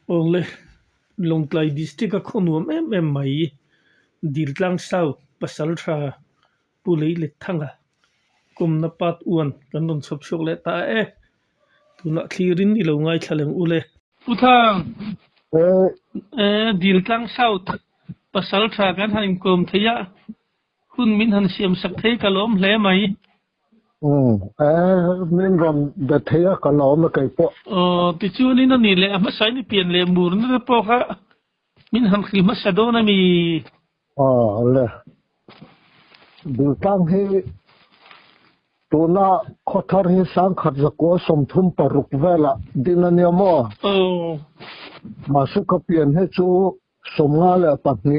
ole Longtlai district a khonum em mai dirtlang south pasal tha pulei le thanga kumna pat uan kan non sop shok le ta tuna thlirin i lo ngai thaleng ule uthang dirtlang south pasal tha kan hanim kom thaya hun min han siam sak thei kalom hle mai mình còn đặt thấy cái lỗ mà cái bộ ti chu ni na ni le ma sai ni pian le mur na po kha min han khri ma sado na mi là điều tăng hi tụi nó có thar hi sang khát giặc của sông thum paruk về là đi na nhiều mò mà sự cấp tiền hết chú sông nga là bắt ni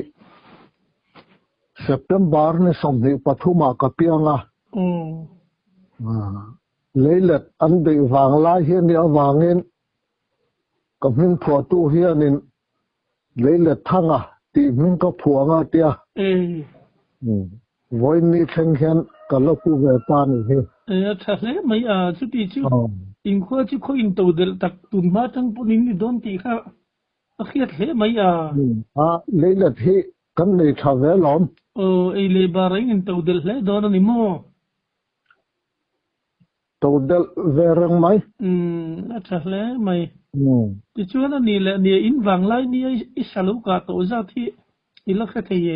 September ni sông ni pathuma cấp tiền lấy lệ ăn bị vàng lai hiền đi vàng in cầm mình phù tu hiền in lấy lệ thăng thì mình có phù nga tia với ni thanh hiền cả lúc tu về ta này thật lẽ mấy chú tí chú in khoa chú có in tàu del tắc tụm ba thằng phụ nữ đón tí khá khiết lẽ mấy lấy lệ thì cái này thà về lắm ấy lấy bà rảnh in tàu del lẽ đó là nimo tàu del về răng mấy thật lẽ mấy thì chú nó nì lẽ nì in vàng lại nì ít sao lúc cả tổ ra thì là cái thầy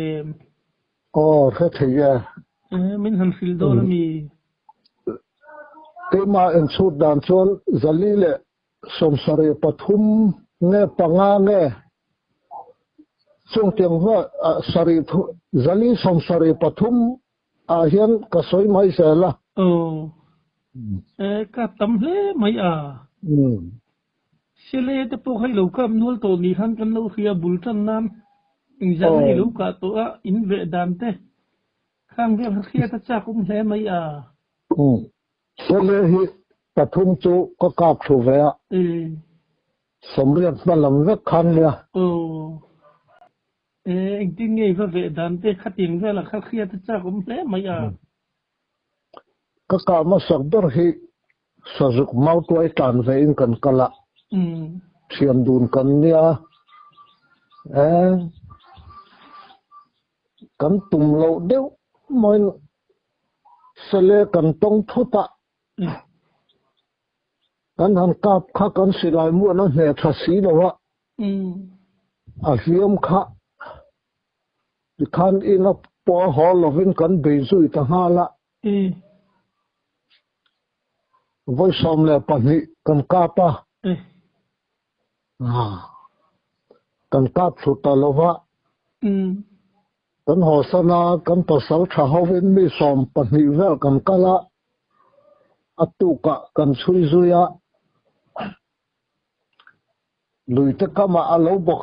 cái thầy mình hành phil đó là mi cái mà anh suốt đàn chuan zali lệ som sari pathum nghe panga nghe chung tiếng vợ sari zali som sari pathum hiền cái soi mai sẽ là cái tấm lẽ mấy sẽ lẽ tập bộ hay lâu cầm nuôi tổ nì han kan lâu khía bul chân nam rằng hay lâu cả tổ in vệ đàn thế khang cái khía ta chắc cũng lẽ mấy sẽ lẽ hi pathum chu có cáp thu về sớm riêng mà làm việc khăn nè anh tin nghe về đàn thế khát tiếng về là khát khía ta chắc cũng lẽ mấy các cả mà sắc đỡ hi sử dụng máu tuổi tàn về in cần cala thiền đun cần nia cần tùng lâu đeo mọi sẽ lẽ cần tông thu ta cần hàng cáp khá cần xì lại mua nó nè thà xí đâu ạ hiếm khá thì khăn in nó bỏ họ là viên cần bị rủi ta hà lạ với xóm là bản nghị cần cáp cần cáp sụt ta lâu vạ cần hồ sa na cần tàu sáu trả hậu viên mi xóm bản nghị về cần cá lạ tu cả cần suy duy lùi tất cả mà lâu bọc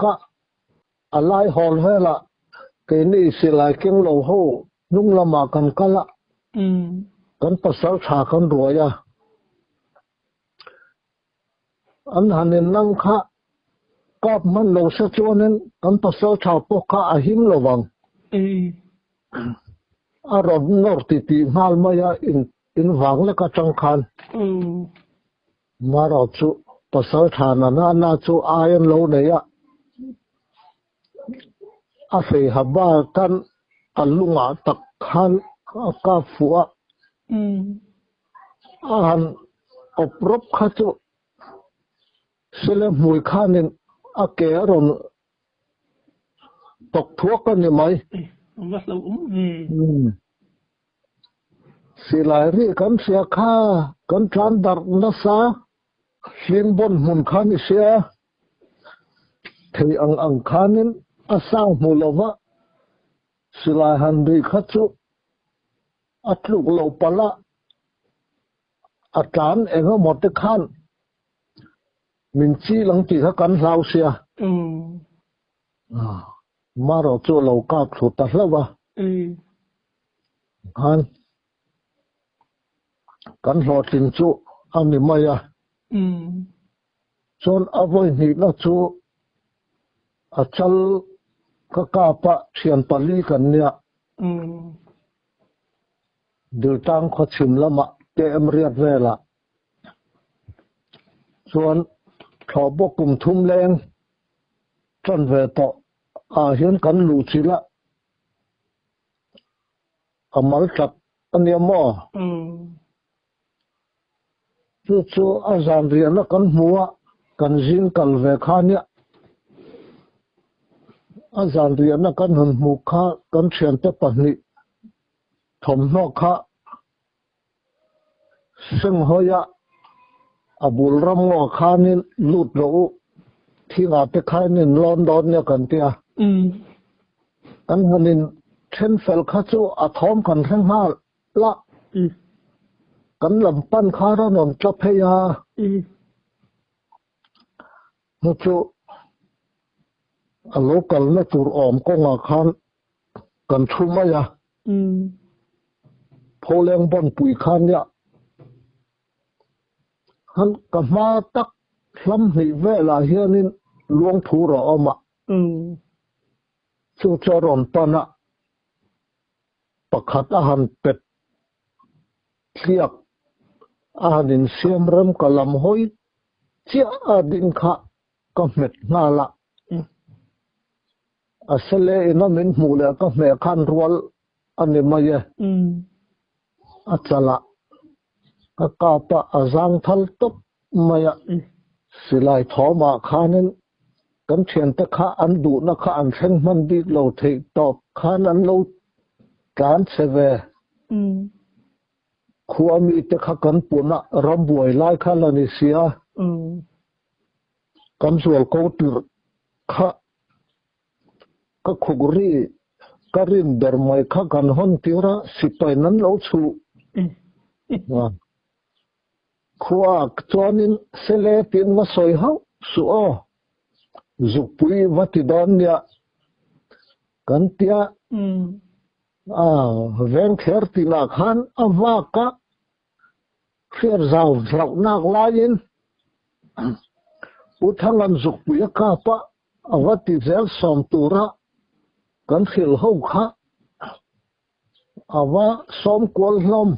lại hòn về là cái này sẽ lại kinh lâu hô nung là mà cần cá lạ cần tàu sáu trả cần đuổi anh hành năng khá cáp man lâu sẽ cho nên cần tàu sáu trả bọc khá hiếm lâu vàng rồi nổi tì mal mày in vàng là cái trăng khan mà rồi chú tàu sáu trả na chú ai em lâu đấy phải học ba căn lung tắc khan cáp phụ han ốp rốp khá chú sẽ là mùi khan nên kẻ rồi tộc thuốc cái này mày sẽ lại đi cần xe kha cần tràn đặt nó xa xin bon mùn khan xe thì ăn khan nên sao mù lova sẽ lại hành đi khát chú lúc lâu pala tràn em một cái khan mình chỉ lăng chỉ có cần lao xe mà rồi cho lâu cáp sụt tạt lâu han cần lo tin chú anh đi mày chọn avoid nhị nó chú chal cái cáp thiền pali cần nè điều tăng khó chìm lắm để em riết về là chọn thọ bốc cùng thum lên chân về to hiến cắn lù chỉ là mal chặt anh em mò chú azan riêng nó cắn mua cắn zin cắn về khan nhá azan riêng nó cắn hồn mù kha cắn chuyện tới bận nị thầm nó kha sinh hoya abul ram ngõ khanin lụt rỗ thì ngã tới khanin London nhá cắn tia anh hanin trên fel khá chú thom cắn thang ha la cắn làm pan khá đó nằm chấp hay nó chú local nó tur có ngã khan cắn chung mày phô lên bon bụi khan ya hắn cầm ma tắc lâm hỉ về là hiện nên luông thu rõ mà chú cho rộn pan á bạc hạt han pet liak ahanin siam ram kalam hoi chia adin kha kamet nga la asale ina min mule ka me khan rual ani maye achala ka pa azang thal top maya silai thoma khanin kan thian ta kha an du na kha an theng man dik lo thei top khan an lo kan seve khuami te kha kan puna rambuai lai kha lani sia kan sual ko tir kha ka khugri karin darmai kha kan hon tira sipai nan lo chu khuwa chuanin sele tin ma soi hau su o zupui vatidan ya kan tia ven kher tina khan avaka kher zau zau nak lain uthangan zupui ka pa avati zel som tura kan khil ho kha awa som kol lom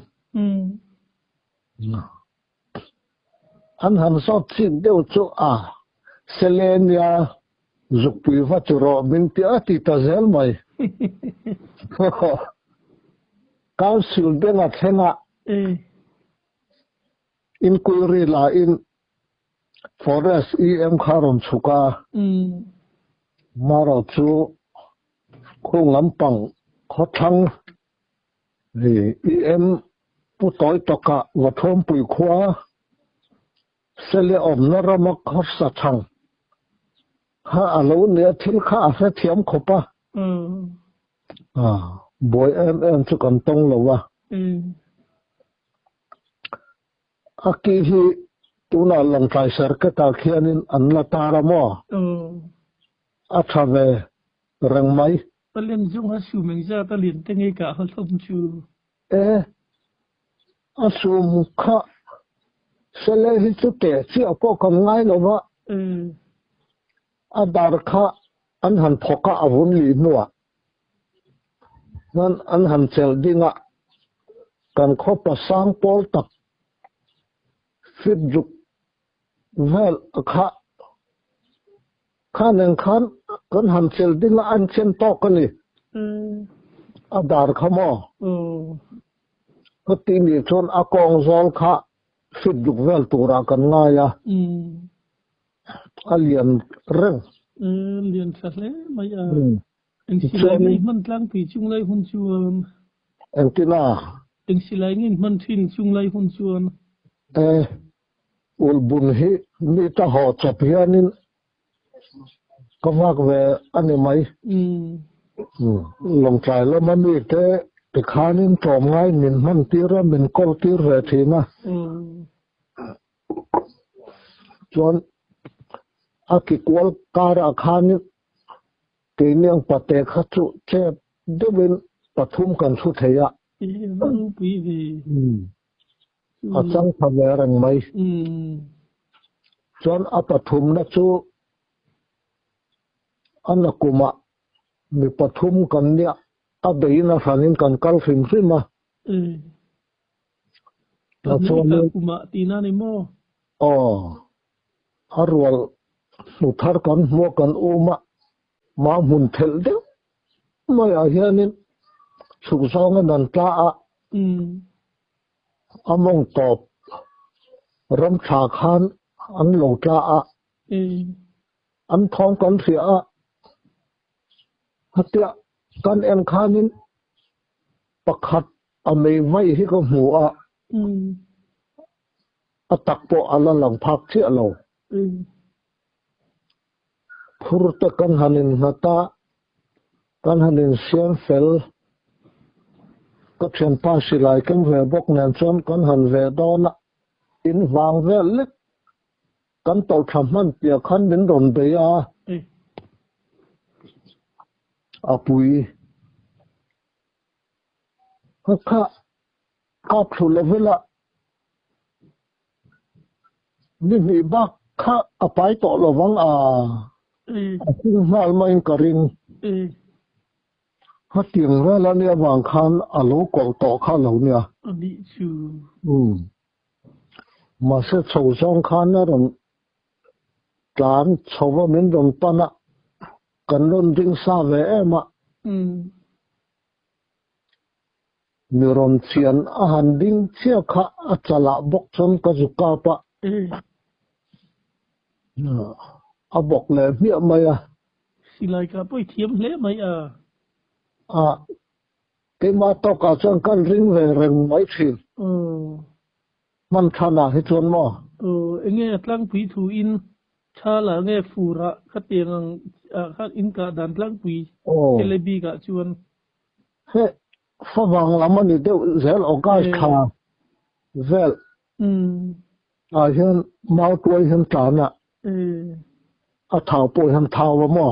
an han so chin deu chu selenia zupui vaturo min ti ati ta zel mai council denga thenga inquiry la in forest em kharon chuka maro chu khung lampang khothang em putoi toka wathom pui khwa sele om narama khorsa thang ha alo ne thil kha afa thiam khopa boy em chu kan tong lo wa aki hi tuna lang tai sar ka ta khianin an la tara mo athave rang mai talen jong ha su meng ja talen tengai ka ha thom chu asu mukha sele hi chu te chi ko kam ngai lo wa adar kha an han phoka avun li nuwa nan an han chel dinga kan kho pasang pol tak fit juk vel kha khanen khan kan han chel dinga an chen to kani adar khamo ko ti ni chon akong zol kha fit juk vel tura kan nga ya alien reng liền sat le mai anh silai ngai man tlang pi chung lai hun chuan entina anh silai ngai man thin chung lai hun chuan ul bun hi mi ta ho chap hianin kawak ve ani mai long trai lo mami te khanin tom ngai min man tira min kol tir re thina chuan aki kwal kara khanin keniang pate khachu che debin pathum kan thu theya achang thamerang mai chuan apathum na chu anakuma mi pathum kan nia abeina sanin kan kal fim fima na chuan kuma tina ni mo arwal uthar kan mo kan uma mà muốn thèl đấy mới ở hiện nên sụp song cái nền tra among top ram cha khan an lo tra an thong kan ria hatia kan en khanin pakhat amei vai hi ko mu atak po ala lang phak chi alo phurta kan hanin hata kan hanin siam fel các chuyện pa si lại kan về bốc nền chon kan han về đó na in vang ve lik kan to tham man tia khan din ron be apui kha kap thu levela ni bak kha apai to lovang mal mai karing ha tiang ra la ne wang khan alo ko to kha lo nia đi chu mà sẽ sầu song khan na ron tlan chowa min ron pana kan ron ding sa ve ema mi ron chian a han ding chia kha a chala bok chon ka zuka pa a bok le mi mai xì lại cả bôi thiếm lẽ mày cái mà to cả chon kan ring ve reng mai thi man thana hi chon mo nghe tlang pui thu in cha là nghe phù ra khát tiền khát in cả đàn tlang pui telebi cả chuan he fa wang lam ani de zel o ga tha zel hian mau tuai hian ta na a thao po hian thao wa mo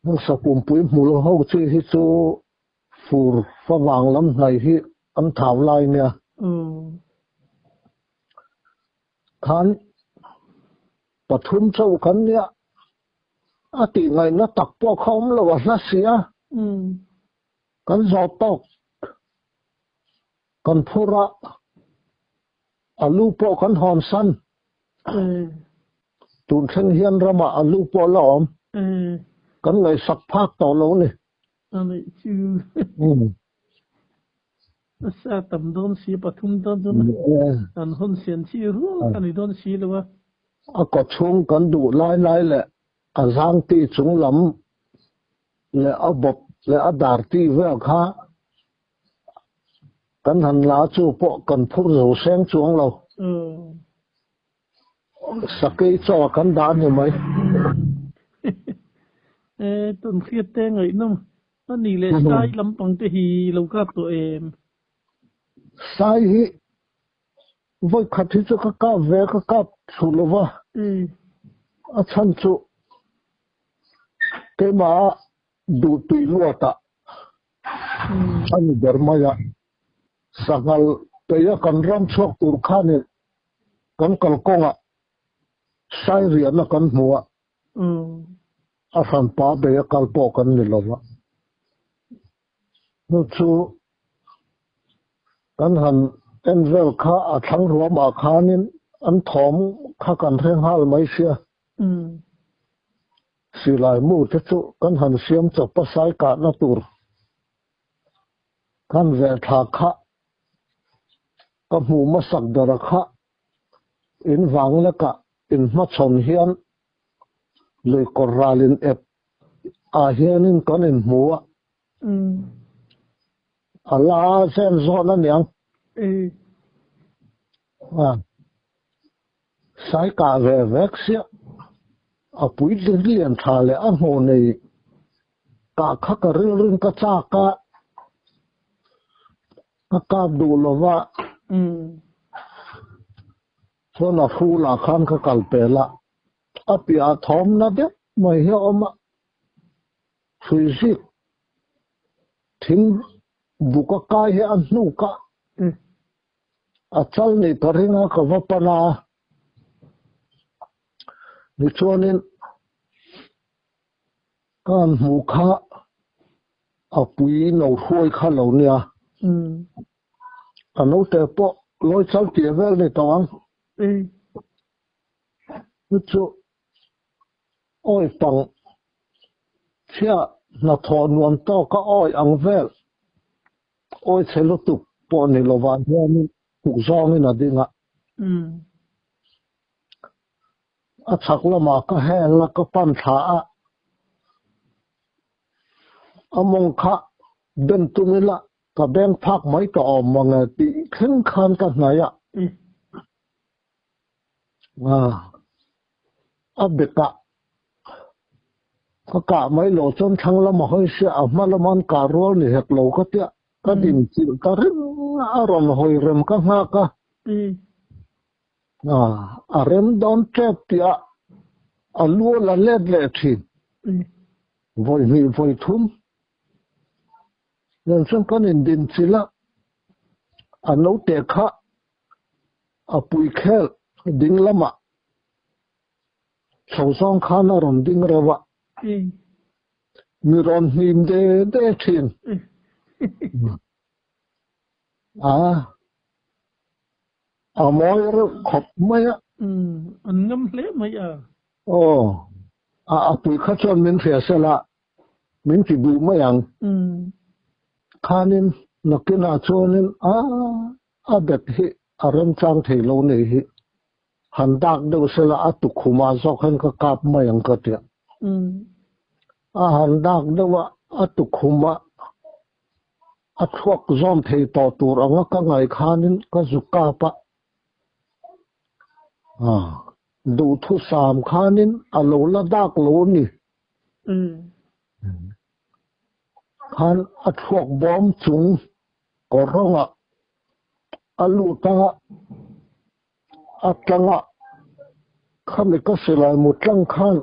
nó sa pum pui mu lo ho chi hi chu phur fa wang lam này hi an thao lai nia khan pathum chau kan nia ati ngai na tak po khom lo wa na sia kan zo tok kan phura alu po kan hom san tun theng hian rama alu po lom kan ngai sak phak to lo ni này chu sa tầm đón xí pathum đón an hôn xiên chi ru anh đón xí luôn có chung kan du lai lai le a zang ti chung lam le a bop le a dar ti ve kha kan han la chu po kan phur zo seng chuang lo sakai cho kan da ni mai tuần kia tên ấy nông anh đi lên sai lắm bằng cái hi lâu các tụi em sai hi voi khát hi cho ka ve ka chu lo wa a chan chu ke ma du tui lo ta ani dharmaya sagal te ya kan ram chok tur khanin kan kal konga sai ria na kan muwa a san pa be ya kal po kan ni lo wa no chu kan han en vel kha a thang ruam a khanin an thom kha kan reng hal mai sia si lai mu te chu kan han siam chok pa sai ka na tur kan ve tha kha ka mu ma sak dara kha in wang la ka in ma chon hian le koralin ep a hianin kan in muwa ala sen zo na niang sai ka ve vek sia a pui lian tha le a ho nei ka kha ka rin ka cha ka du lo wa so na fu la khan ka kal pe la a pia thom na de mai he oma phui si thing bu ka he an nu ka a chal nei paringa ka va pana ni chonin kan mu kha a pui no huai kha lo nia a no te po loi chal tie vel ni tawang ni chu oi pang chia na thon nuam to ka oi ang vel oi chelo tu po ni lowan hian ku zong in adinga a chak lama ka hel la ka pan tha a among kha ben tumila ka beng phak mai ka om manga ti khen khan ka hnaya a beka ka mai lo chon thang lama hoi se a malaman ka rol ni hek lo ka tia ka din chil ka rin a ron hoi rem ka nga ka a rem don trap tia a lu la let le thin voi mi voi thum nên xem con in din chila a no te kha a pui khel ding lama chau song khan a ron ding rewa mi ron him de thin a moi ro khop mai an ngam hle mai a pui kha chon min thia sela min ki bu mai ang khanin nakina chonin a bet hi a ram chang thei lo nei hi han dak do sela atu khuma zo khan ka kap mai ang ka tia a han dak do wa atu khuma a thuak zom thei to tur anga ka ngai khanin ka zuka pa du thu sam khanin a lo la dak lo ni khan a thuak bom chung koronga alu ta atanga khami ka selai mutlang khan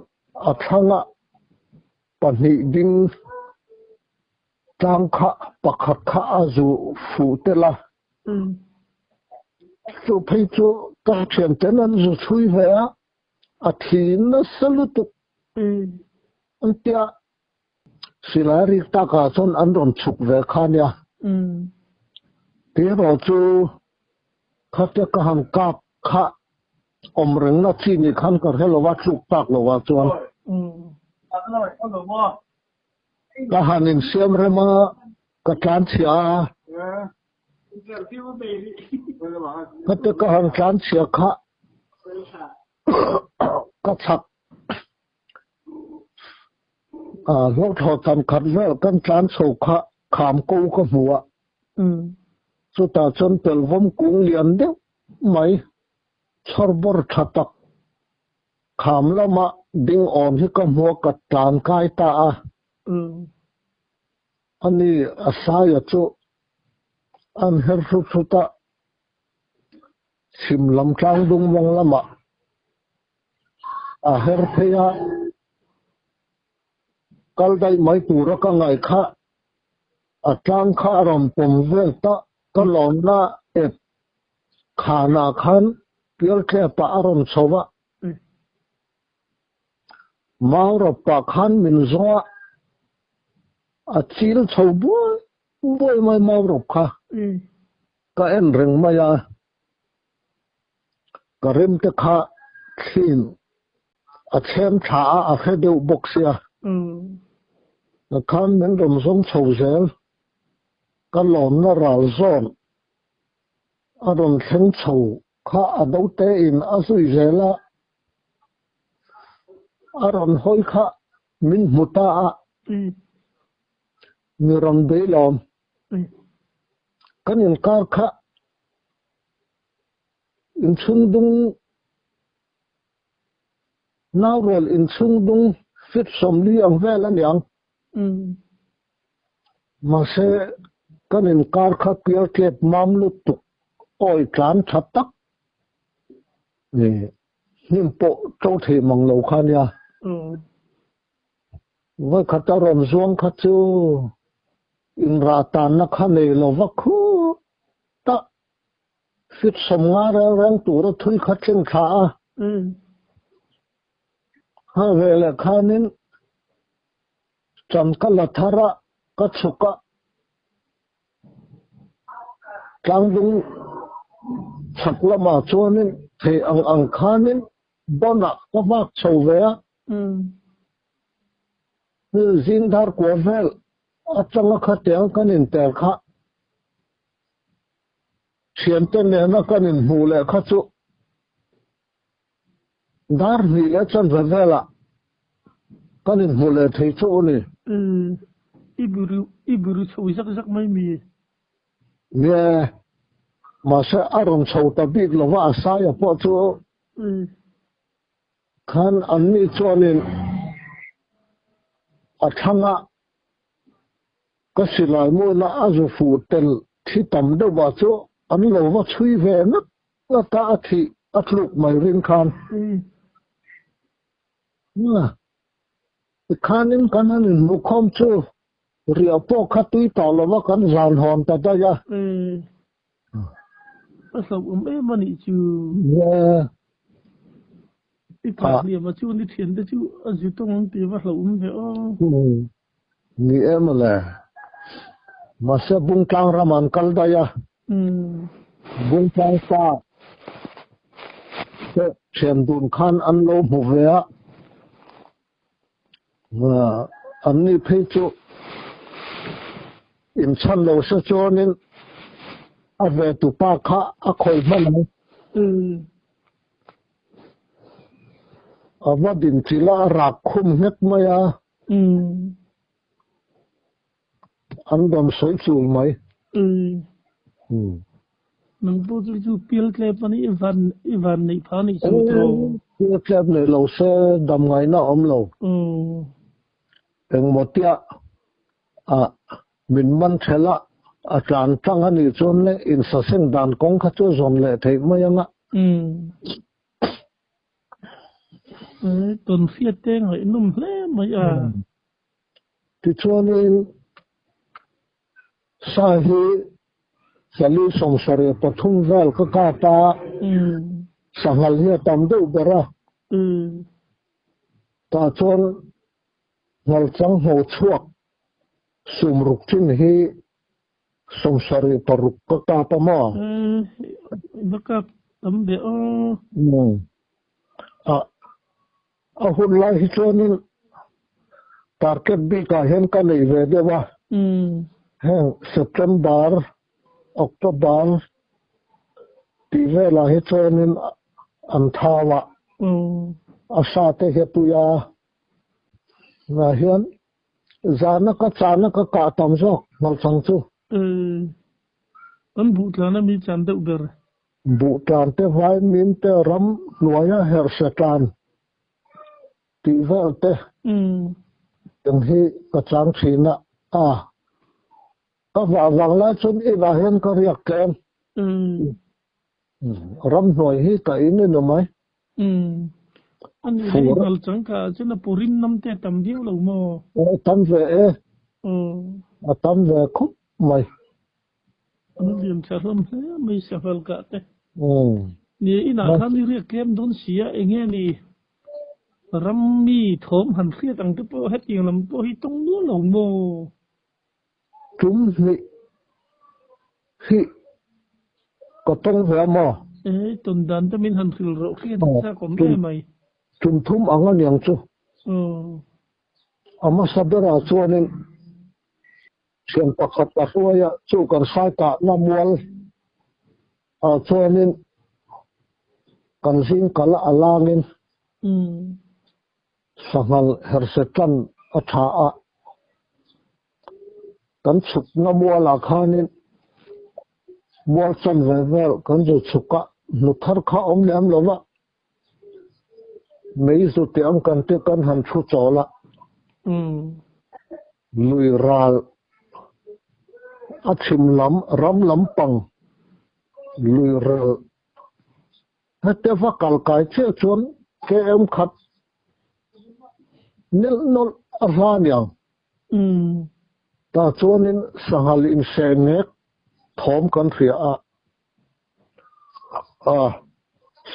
athanga pani ding tang kha pakhat kha azu fu tela chu phei chu ka chen tenan zu chui ve a thin na salutu antia silari ta ka chon an ron chuk ve khania ro chu khate ka han kap kha om reng na chi ni khan ka helo wa chuk tak lo wa chuan ka hanin siam rema ka tlan chia khate ka han tlan chia kha ka chak lo tho tam khat ve kan tlan so kha kham ko ka huwa chu ta chon tel vom kung lian de mai chorbor thatak kham lama ding on hi ka mo ka tlan kai ta ani asaya chu an her su ta sim lam tlang dung wang lama a her theya kal dai mai pura ka ngai kha a tlang kha rom pom vel ta ka lon na et khana khan pial khe pa aron chowa mauro pa khan min zoa a chil chho boy mai mauro kha ka en reng maya ka rem te kha khin a chem tha a khe deu boxia na khan men rom song chho zel ka lon na ral zon a ron theng chho kha a do te in a sui zela a ron hoi kha min muta a mi ron be lom kan in kar kha in chung dung now rol in chung dung fit som li ang vel an yang ma se kan in kar kha pial tlep mam lu tu oi tlan that tak ni nim po to the mang lo khan ya với khát ta rom zuang khát chu in ra tan na khan nei lo va khu ta fit som nga ra rang tu ra thui khát chen kha ha ve la khanin cham ka la thara ka chuka tlang dung chakla ma chuanin the ang khanin bona ka vak chho ve zin dar kwa vel atanga khatel kanin tel kha thian ten le na kanin hu le kha chu dar ni le chan vela kanin hu le thei chu ni iburu chui sak mai mi nge ma se aron chho ta bik lo wa sa ya po chu khan an ni chuanin athanga ka silai mo na azu fu tel thi tam do ba chu an lo wa chui ve na ta athi atluk mai rin khan na khanin kananin mukhom chu ria po khatui ta lo wa kan zan hon ta da ya so mani chu ipa ni ma chu ni thian de chu azu tong ti wa lo ve o ni em la ma se bung tlang raman kal da ya bung tlang sa se chem dun khan an lo mu ve a an ni phei chu in chan lo se chonin a ve tu pa kha a khoi ma lo a va din chila rak khum het ma ya an dom soi chu mai nang po chu pil klep pani ivan nei phani chu tro pil klep nei lo se dam ngai na om lo eng motia a min man thela a tlan tang ani chon le in sa seng dan kong kha chu zon le thei ma yanga tuần phiết tên hỏi nôm lẽ mấy thì cho nên sa hi sali samsare pathum vel ka ka ta sangal hi tam do bera ta chon ngal chang ho chuak sumruk chin hi samsare paruk ka ta pa ma baka tam be a hun lai hi chonin target bi ka hen ka nei ve de wa hen September October ti ve la hi chonin an thawa asa te he tu ya na hian zana ka chana ka tam zo ngal chang chu an bu tlana mi chan de uber bu tan te vai min te ram nuaya her setan ti vel te từng hi ka chang thina ka va wang la chun i la hen ka riak ken ram noi hi ka in no mai anh đi ngal chang ka chuna purin nam te tam diu lo mo tam ve tam ve khop mai anh liam charam he mai safal ka te ni ina khan ni riak kem don sia enge ni rammi thom han khia tang tu po het yang lam po hi tong nu lo mo tum hi ko tong ve mo ton dan ta min han khil ro khia sa kom e mai tum thum angan yang chu ama sabera chuanin sian pakhat pa huaya chu kan sai ka namwal chuanin kan sin kala alangin sangal hersetan atha a kan chuk namwala khanin mual chan vevel kan jo chuka nuthar kha om lam lova mấy số tiền cần tiêu cần hẳn chút chỗ là lùi ra chim lắm ram lắm bằng lùi ra hết tiêu phát cào cái chết chuốn cái em khát nên nó ra nhàng ta chuốn nên sang in xe nét thom cần phía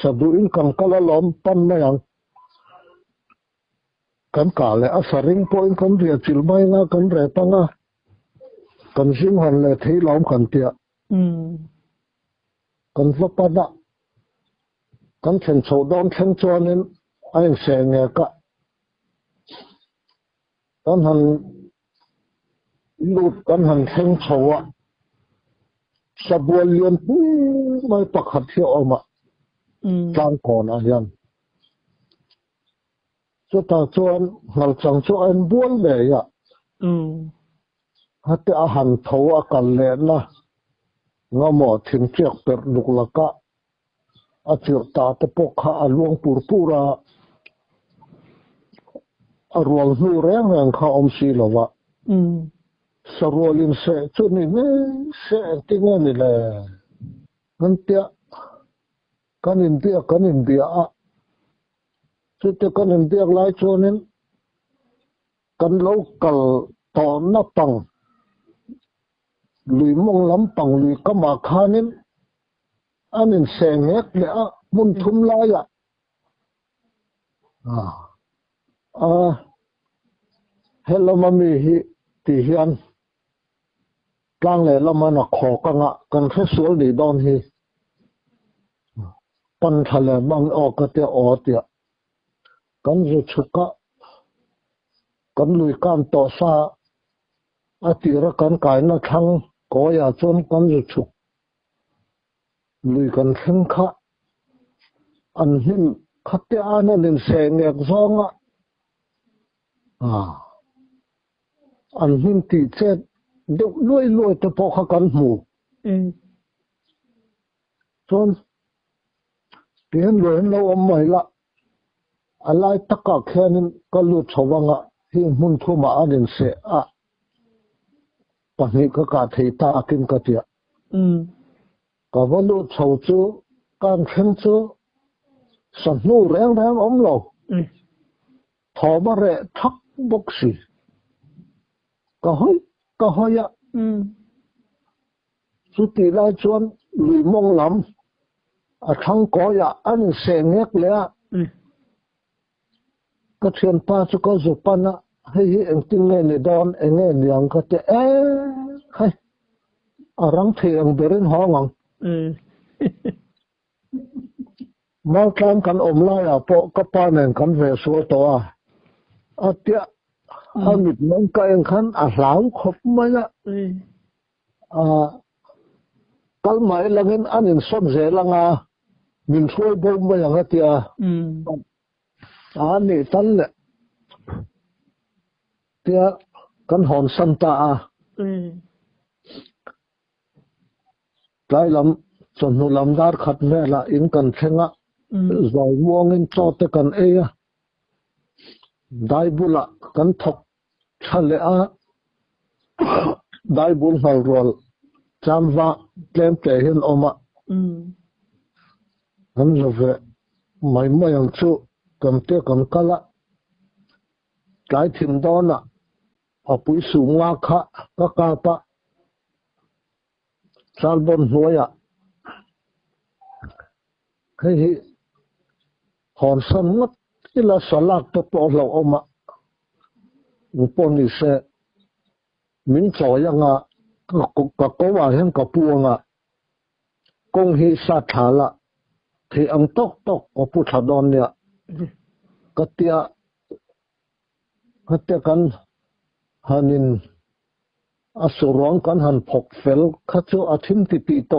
saduin cần kala lom pan mayang kan ka le a saring point kan ria chil mai na kan re pa nga kan sim han le thei lom kan tia kan va pa da kan chen chho don chen chonin ai se nge ka กันหันลูดกันหันแทงเขาอะสะบัวเลียนปุ้ยไม่ปักหัดเที่ยวออกมาจางก่อนอะยันสุดท้ายชวนหันจังชวนบัวเลยอะฮัตอาหารเท่าอากันเลยนะงาหมอถึงเจียกเป็ดลูกละกะอาเจียกตาตะปกขาอลวงปูร์ปูระอรวงหูแรงแรงข้าอมสีละวะสรวลินเสจุนี่เนี่ยเสติงนี่แหละกันเตียกันอินเดียอ่ะสุดท้ายกันอินเดียหลายชนิดกันโลกัลตอนนับปังลุยมองลำปังลุยก็มาคานินอันนี้เสงเอกเลยอ่ะมุนทุมลายอ่ะเฮลมามีฮิติเฮียนกลางเลยละมันขอกังอ่ะกันแค่สวนดีดอนฮิปันทะเลบางออกก็เตะออเตะกันจะชุกะกันลุยการต่อซาอาทิระกันกายนักทั้งก็อยากจนกันจะชุกลุยกันเข่งขะอันหินขัดเตะอันนั้นเสียงเอกซองอ่ะอันหินตีเจ็ดเด็กรวยจะพอขักันหูจนเปลี่ยนเลยเราเอาใหม่ละอะไรตะกะแค่นั้นก็ลุดชวังอ่ะที่มุนทุ่มอันนั้นเสียอ่ะปนิก็กาเทตากินกะเตียก็ว่าลุดชาวจูการเข่งจูสันนูแรงอมเราทอมาเร่ทักบกสีก็ให้อ่ะสุดที่ไล่ชวนลุยมองลำทั้งก็อยากอันเสียงเอกเลยอ่ะก็เชียนป้าสุก็สุปันนะให้เองติ้งเงินดอนเองเงินยังก็จะให้รังเทียงเบรินห้องมาแข่งกันอมไล่อ่ะพอก็ป้าหนึ่งกันเวสัวตัวเตี้ยมิดมันก็ยังขันหลังขบมาละกัลหมายละเงินอันนี้ส้นเสลังมินช่วยบ่มมาอย่างเตี้ยอันนี้ตั้งเลยเตี้ยกันหอนสันตาไล่ลำจนหูลำดาร์ขัดแม่ละอินกันเชงะใจม่วงอินจอดกันได้บุละกันทกทะเลได้บุลฮัลโรลจำว่าเต็มใจเห็นออกมาอันนี้เว้ยไม่ยังชูกันเตะกันกะละหลายถิ่นดอนพอปุยสูงว่าค่ะก็กาปะชาลบนหัวยให้หอนสนุกที่ละสลักตะปอเราออกมาอุปนิเสมินจอยังก็ว่าเห็นกับปวงกงฮิสัทธาละที่อังตกกับพุทธดอนเนี่ยก็เตียกันหันินอสุรองกันหันพกเฟลข้าเจ้าอาทิมติปีโต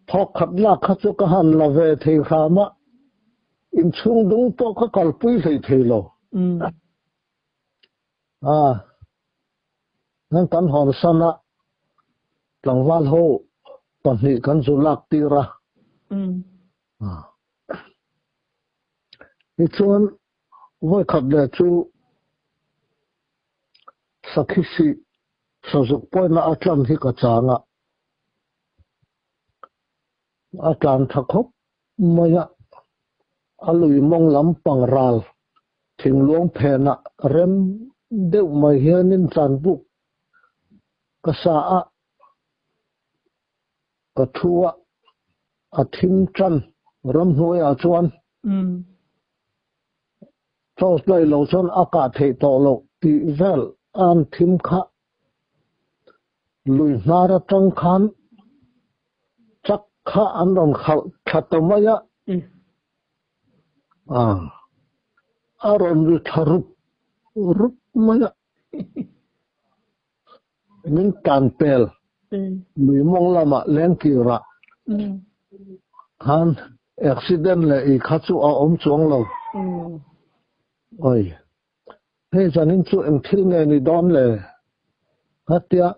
พอขัดลากข้าเจ้าก็หันละเวทีขามะอินชุงดุงโตก็กลปุยใส่เทโลนั่นกันหอนสนะหลังวันโฮตอนนี้กันสุลักตีระนี่ชวนว่าขับเดือดจูสักสิสุกปอยน่าอาจารย์ที่กระจางอาจารย์ทักบมายะอลุยมองลำปังรัลถึงหลวงเพนะเริ่มเด็กมาเฮียนินจันบุกกษากระทัวอาทิมจันรำหวยอาจวนโทษเลยเราชนอากาศเทตโลกตีเวลอันทิมขะลุยนาราจังคันจักขะอันนั้นเขาขัดตมายะ aron tharup rup maya min kan pel mi mong lama leng kira han accident le I khachu a chuang lo oi he janin chu em thil nge ni don le hatia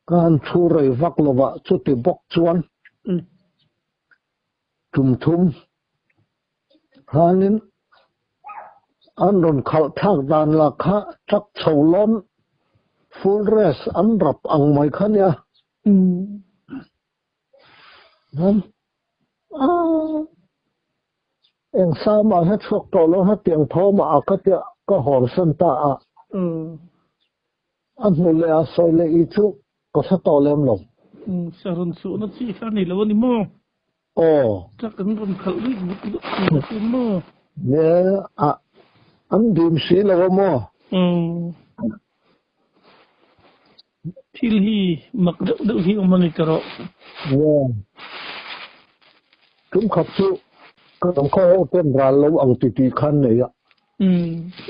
kan thu rei vak lova chu ti bok chuan thum hanin an ron khal thak dan la kha chak cholon full rest an rap ang mai khania nan eng sama ha chok to lo ha tiang thoma akatia ka hor san ta a an hule a soi le I chu ko sa to lem lo sarun su na chi kha ni lo ni mo chắc cũng còn khẩu đi một mơ nè anh tìm sĩ là mo til hi mặc đậu hi ông mình caro chúng khắp chú các ông có tên ra lâu ông tì khăn này ạ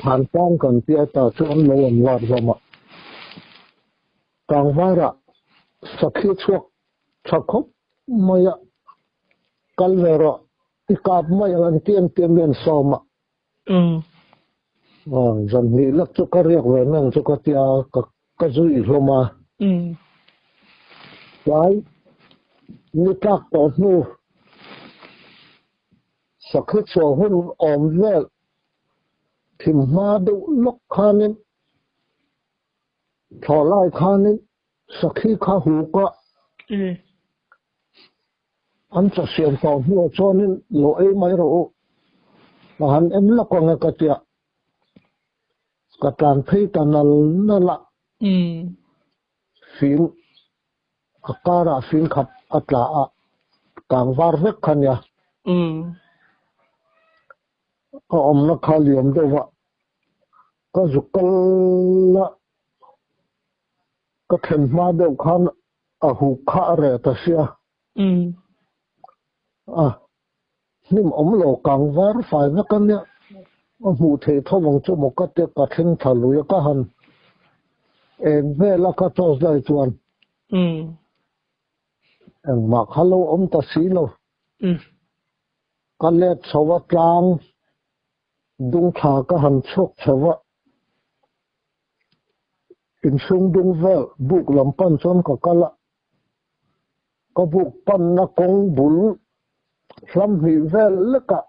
hàn sang cần tia ta cho anh lâu ông lọt vào mà càng vai ra sắc khí chuộc sắc khóc mày ạ Calvero, ikap may ang tiyan yan soma. Zan nilak to kariyak wenang to katia kazui loma. Why? Nitak to no. Sakit so hun omvel. Timado lok kanin. Tholai kanin. Sakit kahuka. Anh sẽ xem tàu mua cho nên lỗi mấy rồi mà hắn em là con người cái tiệt cái tràn phi tràn nó lạ phim cái ra phim khắp ắt là càng var vết khăn ya ông nó khai liệm đâu vậy cái dục cái là cái thèm ma đâu khăn hụt khá rẻ ta xia nhưng ông lộ càng vár phải với cái này mù thể thâu bằng cho một cái tiệc cả thiên thảo lùi cái hần em về là cái trò dài chuan em mặc hello ông ta xí lo cái lệ sầu vật lang dung thả cái hần chốc sầu vật in sung dung về buộc làm pan chọn cái lạ cái buộc pan nó công bún Lâm hỷ về lực ạ.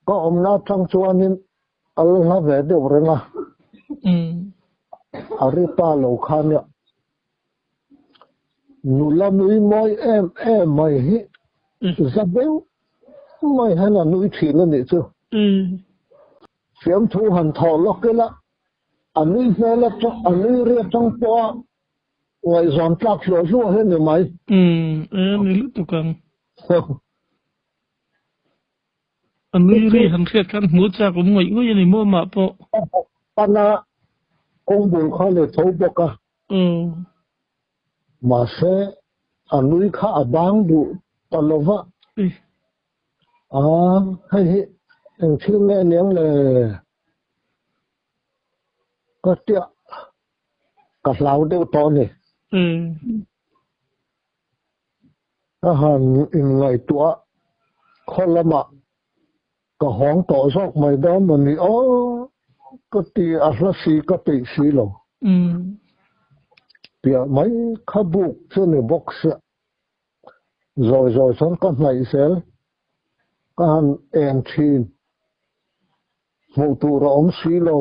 Có ông nào trong chùa nên Allah về được rồi mà. Arita lâu khăn ạ. Nụ lâm núi môi em mày hị. Giáp béo. Mày hay là núi thủy lên đấy chứ. Phiếm thu hẳn thọ lọc cái lạ. Anh núi về là anh núi riêng trong tòa. Ngoài giòn tạc lỗ rùa hết rồi mày. Này lúc tụi con anh nuôi đi hàng thiệt căn mua cha của mọi người này mua mà bộ anh công buồn khó để thấu bọc à mà sẽ anh nuôi khá bán đủ tao lo vợ hay anh chưa nghe tiếng là có tiệm cả lão đều to này hàng ngày tua khó lắm ạ cả hóng tỏ dọc mày đó mà ni có tì xí có tì xí lo bia mấy khá buộc cho nên bốc sợ rồi xong con này sẽ có hàng em chín một tù ra ống xí lo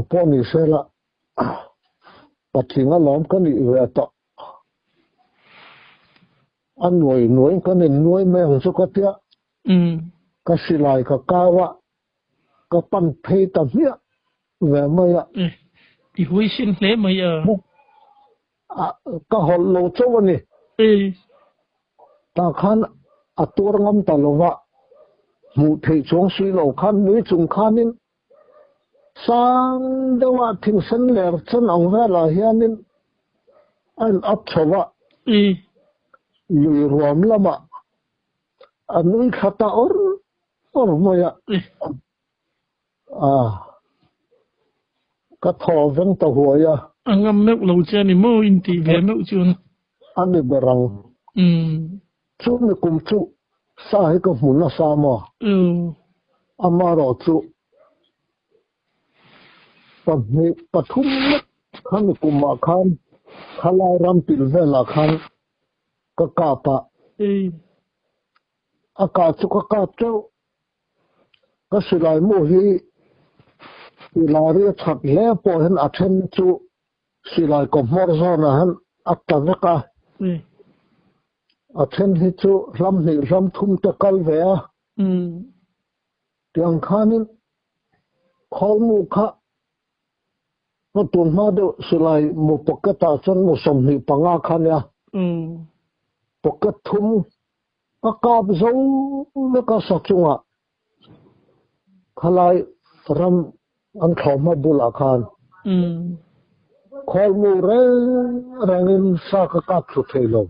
con này sẽ là bắt chính là lắm cái này về tọ ăn nuôi cái này nuôi mấy hàng số cái tiệt cái xì lại cái cao á cái pan phay tầm nhá về mấy ạ thì huy sinh thế mấy giờ cái họ lâu châu này ta khăn tua ngâm ta lâu vợ một thể xuống xí lâu khăn núi trùng khăn nên sang đâu mà thình sân lẻ chân ông ra là hiện nên anh ấp cho vợ lùi rộm lắm ạ anui khata or moya ka tho veng ta huaya angam mek lo cha ni mo in ti ve mek chun ani berang chu mi kum chu sa hi ka mun na sa ma amaro chu pathum khan kum ma khan khala ram pil vela khan ka pa aka chu ka chu ka silai mo hi silari chat le po hen athen chu silai ko mor zona han atta ka athen hi chu ram ni ram thum te kal ve tiang khanin khol mu kha no tun ma de silai mo pokata chan mo som ni panga khan ya pokat thum ka zo le ka sa chunga khalai ram an thoma bula khan khol mu re rangin sa ka thu thelo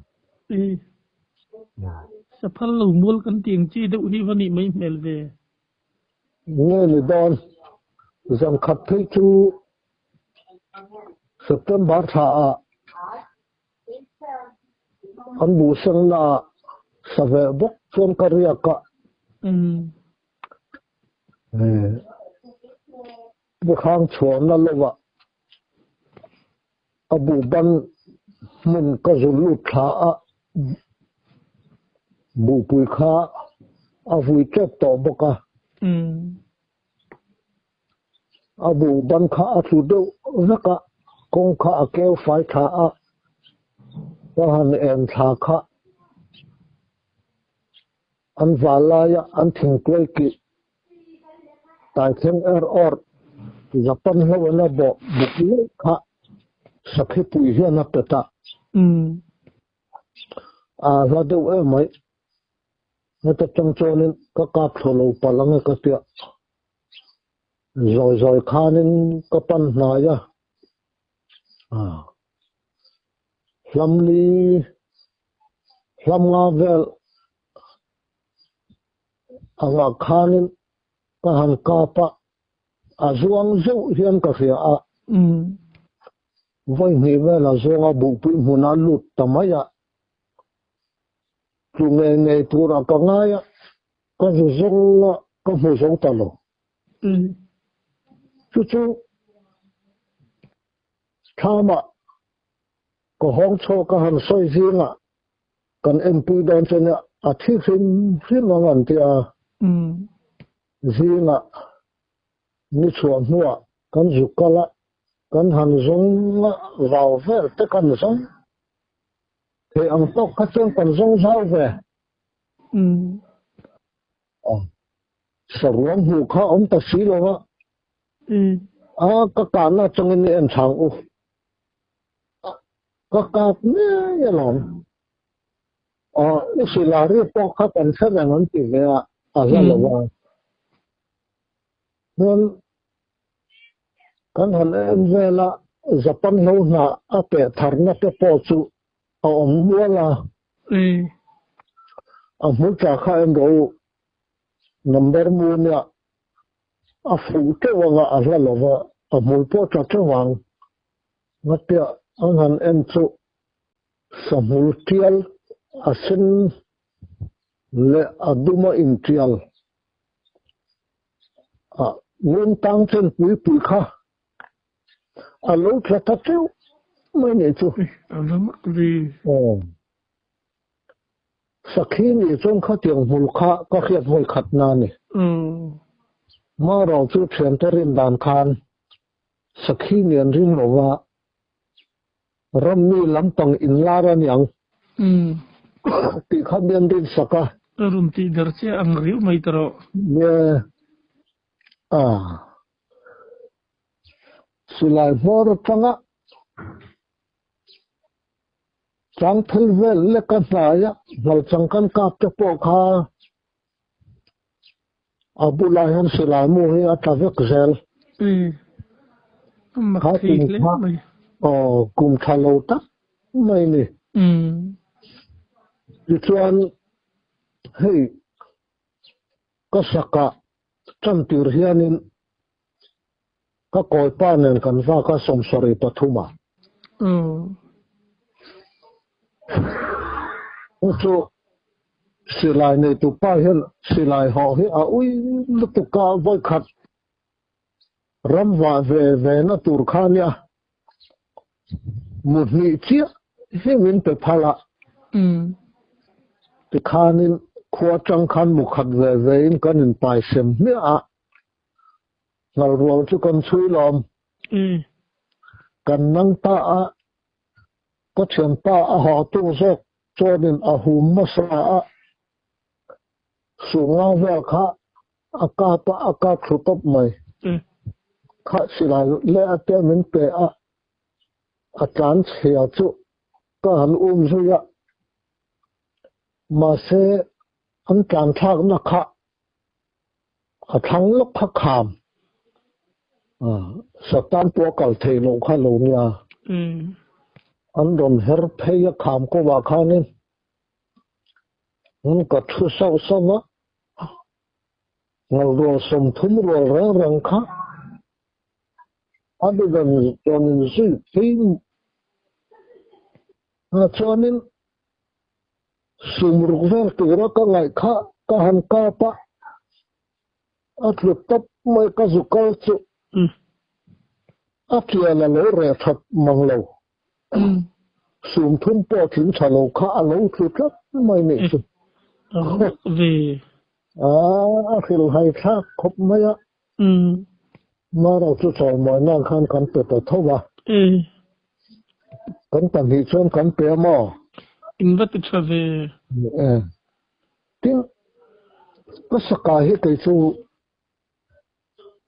sa phal lo mol kan tiang chi de uni vani mai mel ve nghe ni don zam khat thei chu September tha an bu sang na save bok chon kariya ka bu khang chuan na lowa abu ban mun ka zulu tha bu pui kha avui chep to boka abu ban kha athu do zaka kong kha akeu fai tha han en tha kha an valaya an thing kwel ki tai theng or japan ho na bo bukle kha sakhi pui hian na peta va do mai na ta chang chonin ka tholo palang ka tia rồi khanin ka pan na ya lam nga vel anga khanin ka han ka pa azuang zo hian ka fia voi ni vel azonga bu pu huna lut tamaya tu nge tura ka ngaya ka zonga ka mu zong talo chu thama ko hong cho ka han soi zinga kan mp don chena a thi fin ngan tia zinga ni chuan nuwa kan zukala kan han zong vào vel te kan zong thì ang tok ka chen kan zong zau ve sarwang hu kha om ta si lo ka ka na chang ni en chang u ka ne ya lom usilari po ka kan sa ngan ti ve a la lo wa non kan han en vela japan lo na a pe thar na te po chu a om wala a mu cha kha en ro number mu nya a fu te wa a la lo wa a mu po cha te wang na te an han en chu samul tial asin le aduma intial ngun tang chen pui kha alo thata chu mai ne chu sakhi ni chong kha tiang hul kha ka khiat hoi khat na ni ma ro chu thian terin dan khan sakhi ni an ring lo wa ram ni lampang in la ran yang ti kha bian din saka rum ti dar che ang riu mai tro ye silai vor panga chang thil vel le ka na ya mal chang kan kap te po kha abula han silai mu hi ata vek zel kha ti le mai kum thalo ta mai ni chuan hei ก็สักกะจันติรเฮียนินก็คอยป้าเนินกันว่าก็สมสริปทุมาจู่สิลายในตุป้าเห็นสิลายห่อให้อุ้ยลุตุกาไว้ขัดรำว่าเวนะตุรคานี่มุดนี่เชี่ยให้วินไปพละติคานินขวจังคันมุขัดเวนกันนินไปเสมเนี่ยเรารวมทุกคนช่วยล้อมกันนั่งตาก็เชื่อมตาหอตู้ซอกจอดินหุมมาสาสูงเวลค่ะอากาศสุดตบใหม่ข้าสิลายเล่เตมินเปะอาจารย์เสียจุก็หันสุยะมาเสอันการทากนักขะทั้งลกขะขามสตานตัวเก่าเทโลข้าโลเนียอันโดนเฮรเพยขามก็ว่าข้านี่มันก็ทุเศร้าซะนะเรารวสมทุมรวแรงค่ะอันเดินจนสิฟิงจนนี้สมรุกเวลตัวก็ไงค่ะก็หันกาปะอัดลุตับไม่ก็สุกัลจุอัดเยลโลเรทับมังโลสมทุมปอถึงชะโลค่ะอโลทุตับไม่เนี่ยสุคือให้ทักคบไหมมาเราจะสอนมวยนั่งขันกันเปิดตัวเท่าไหร่กันตั้งที่ชนกันเปรี้ยมออินวัตถุเวทิ้งก็สกายให้ไปสู่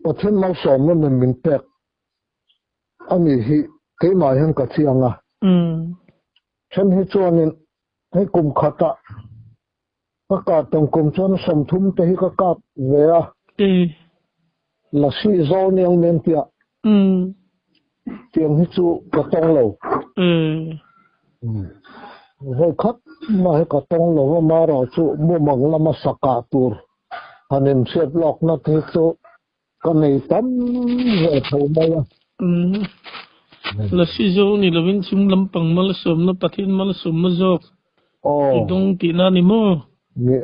ประเทศเราสอนมันมินเปกอันนี้ที่เกี่ยมาให้กับเชียงฉันให้ชวนให้กลุ่มขัดประกาศตรงกลุ่มชนสมทุมไปให้กับเวียละสีโซนยังเมียนเปียเตียงให้จูกระตองเหลวให้คัดมาให้กระตองเหลวมาเราจูมุ่งมังละมาสกัดตัวอันนี้เสียบล็อกนัดให้จูก็ในตั้มเหตุผลมาละสีโซนี่ละวินชิมลำปังมาละสมละปะทินมาละสมมาโจกตรงตีนานิโมนี่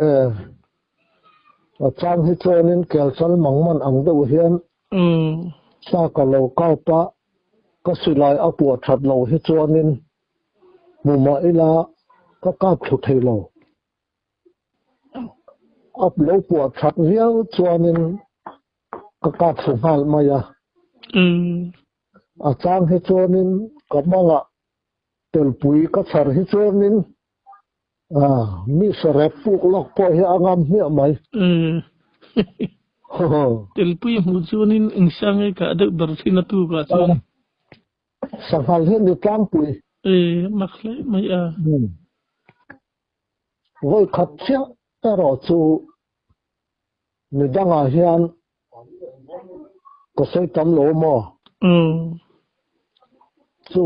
อาจารย์ให้เจอเนี่ยเกี่ยวกับมังมันอังดูเห็นซากโลก้าปะก็สิลายเอาปวดชัดโลให้เจอเนี่ยมุมาอิลาก็กล้าถุดให้โลเอาโลปวดชัดเรียวเจอเนี่ยก็กล้าถุดให้มายาอาจารย์ให้เจอเนี่ยก็มังอ่ะเติลปุยก็สารให้เจอเนี่ยมีสระปุกล็อกพอให้อางามเนี่ยไหมเตลปุยมูจูนินอิงสังเอกาเด็กบริษัทตัวก็ชวนสังหารเห็นในกลางปุยมักเลยไม่ไว้ขัดเสียแต่เราจูในดังอาเฮียนก็ใช้ตำโลมอจู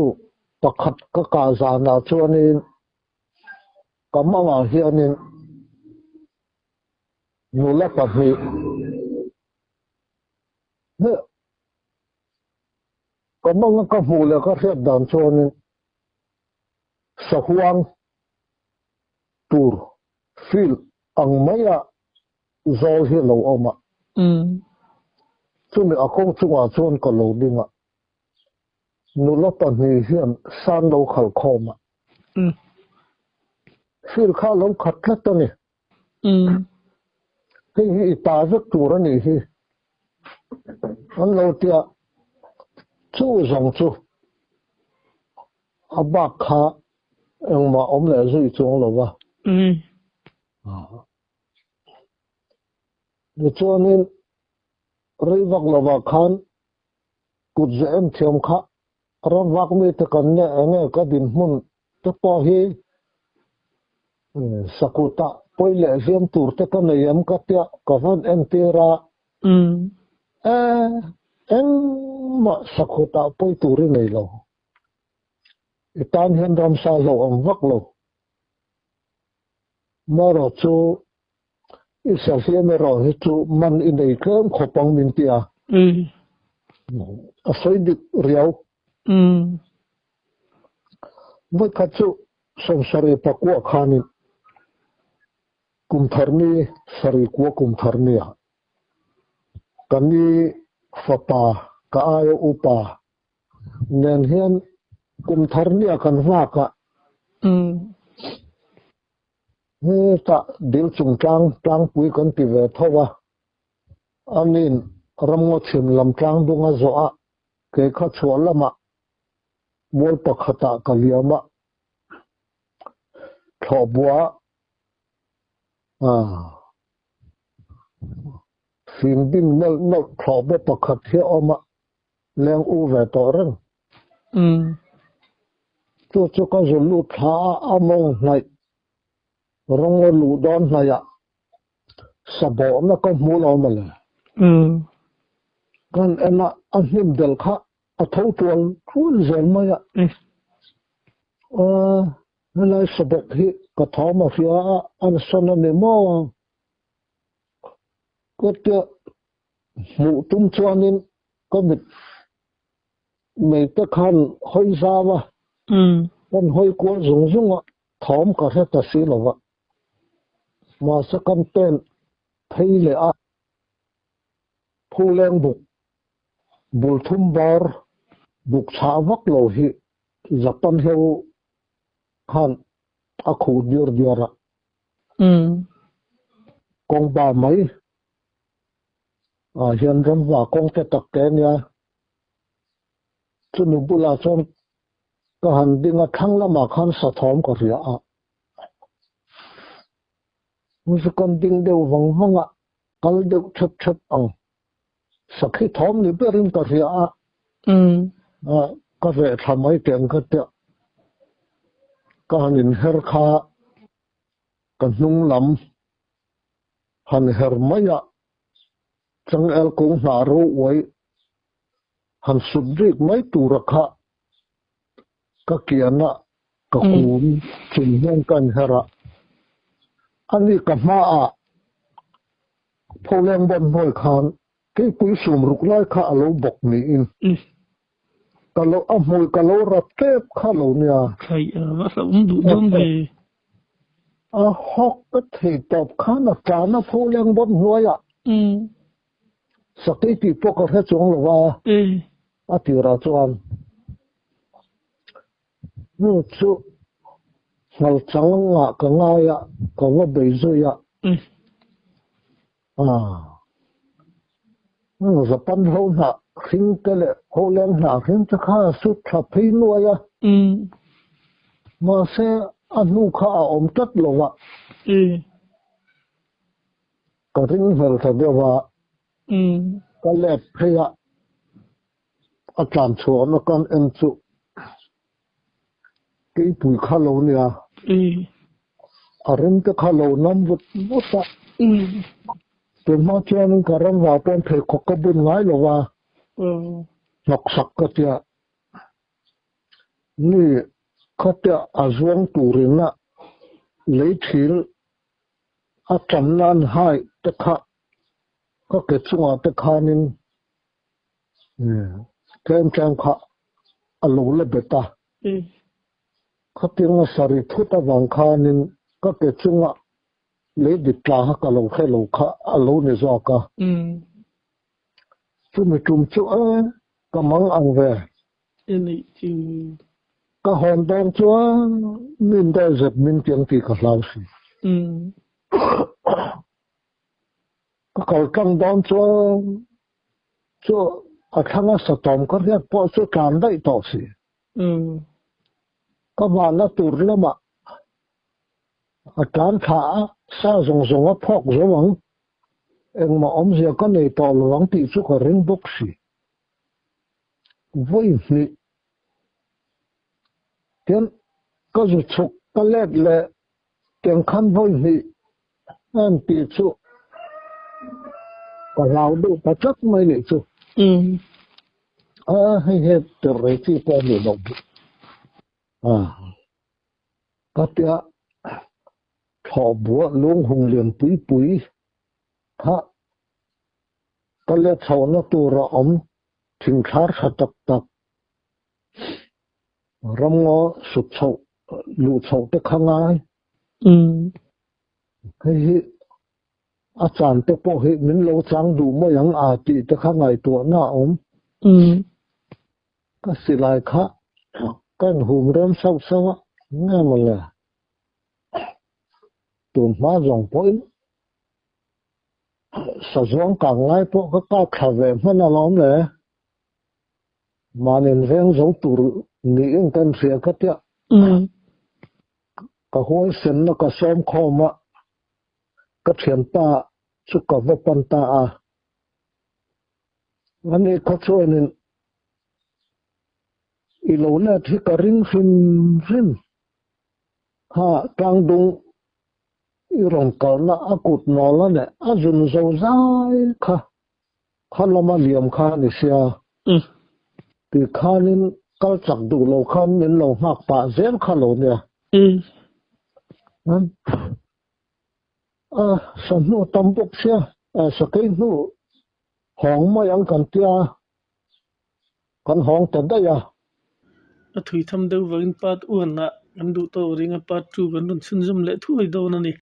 ตะขัดก็กาสานาชวนนี้ก็มาเฮียนี่นูเล็กแบบนี้เนี่ยก็มันก็ฟูเลยก็เทียบดันชวนนี่สะฮวงตูร์ฟิลอังไม่อะโซเฮโลออกมาช่วงนี้อาคงช่วงชวนก็โลดิ้งอ่ะนูเล็กแบบนี้เฮียนซันโลขัลคอมอ่ะฟิลข้าวลงขัดแค่ตัวนี้ที่ตาสักตัวนี่ที่อันเราเตียชู้สองชู้อาบักขาเอ็งมาอมเลยสุดจงหรอวะเดี๋ยวช่วงนี้รีบักลบักขันกุดเจมเทียมขารับวักไม่ตะกันเนี่ยก็ดินมุ่นจะพอฮีสักุตะปอยเลเซียมตูร์เตกันเนี่ยมกัตยากันเอ็นเทราเอ็งมาสักุตะปอยตูริไม่โลอีตานเห็นรำซาโลอังวักโลมาเราจู Israel me ro hi chu man in ei kem khopang min tia a soi dik riau moi kha chu samsare pakwa khanin kum tharni sari ko kum tharni kami fapa ka ayo upa nen hian kum tharni kan va ka he ta dil chung tlang pui kan ti ve thowa anin ramngo thim lam tlang dunga zo a ke kha chholama mol pakhata kaliama thobwa phim bin no thobwa pakhat he oma leng u ve to rang chu ka zo lu tha among nai rong lu don na ya sabo na ko mu lo ma le kan ena a him del kha a tho tuan thun zel ma ya lai sabo hi ka tho ma fia an sona ne mo ko te mu tum chuanin ko mit mei te khan hoi za wa kan hoi ko zung zung thom ka he ta si lo wa ma sa kan ten thei le a phu leng buk bul thum bar buk cha vak lo hi japan heu khan a khu dir dira kong ba mai hian ram wa kong te tak te nia chu nu bula chon ka han dinga thang lama khan sa thom ka ria a musikon ding deu wang wanga kal deu chap chap ang sakhi thom ni berin ka ria a ka ve thamai ten ka te ka hanin her kha ka hnung lam han her maya chang el kong na ro wai han subjek mai tu rakha ka kiana ka kun chin hian kan hera ani ka ma a pholeng bon hoi khan ke pui sum ruk lai kha alo bok ni in ka lo a hoi ka lo rap tep kha lo nia khai wa sa du dom ve a hok ka thei top khan a ka na pholeng bon hoi a sakei ti pok a chong lo wa a ti ra chuan nu chu ngal chang nga ka nga ya ka wa bei zo ya Japan ho na khing tele ho leng na khing cha kha su tha phei no ya ma se anu kha om tat lo wa ka ring hel tha de wa ka le phaya a chan chu na kan en chu ke pui kha lo nia a ren te kha lo nam vut musa te ma chen ka ram wa pon the ko ka bun ngai lo wa nok sak ka tia ni kha tia a zuang tu rin na le thil a chan nan hai te kha ka ke chunga te kha nin kem chang kha a lo le beta kha tinga sari thuta wang kha nin ka ke chunga le di tla ha ka lo khe lo kha a lo ne zo ka chu mi tum chu a ka mang ang ve ni chu ka hon dang chu min da zet min tiang ti ka lau si ka kal kang dang chu a thanga sa tom ka ria po chu kan dai to si ka ba na tur lama a tan tha sa zong zong a phok zo wang eng ma om zia ka nei to lawang ti chu ka ring bok si voi ni ten ka zu chuk ka let le ten khan voi ni an ti chu ka lau du ka chak mai ni chu hay he te re chi po ni no ka tia tho bua lung hung lian pui pui kha kalle chawna tura om thingthar thatak tak ramngo sut chaw lu chaw te khangai hi achan te po hi min lo chang du mo yang a ti te khangai to na om ka silai kha kan hum ram sau sau nghe mà là tụm má rong point sa zuang ka ngai po ka ka khave mana lom le manin veng zo tur ni eng kan sia ka tia ka hoi sen na ka som khoma ka thian ta chu ka va pan ta a ani ka chuanin i lo na thi ka ring rim ha tang dung i rong kal na akut no la ne azun zo zai kha lama liam kha ni sia ti khanin kal chak du lo khan min lo mak pa zen kha lo ne san nu tam bok sia sa kai nu hong ma yang kan tia kan hong ta da ya a thui tham deuh vakin pat uan na kan duh to ringa part 2 kan ron sin zum le thui do na ni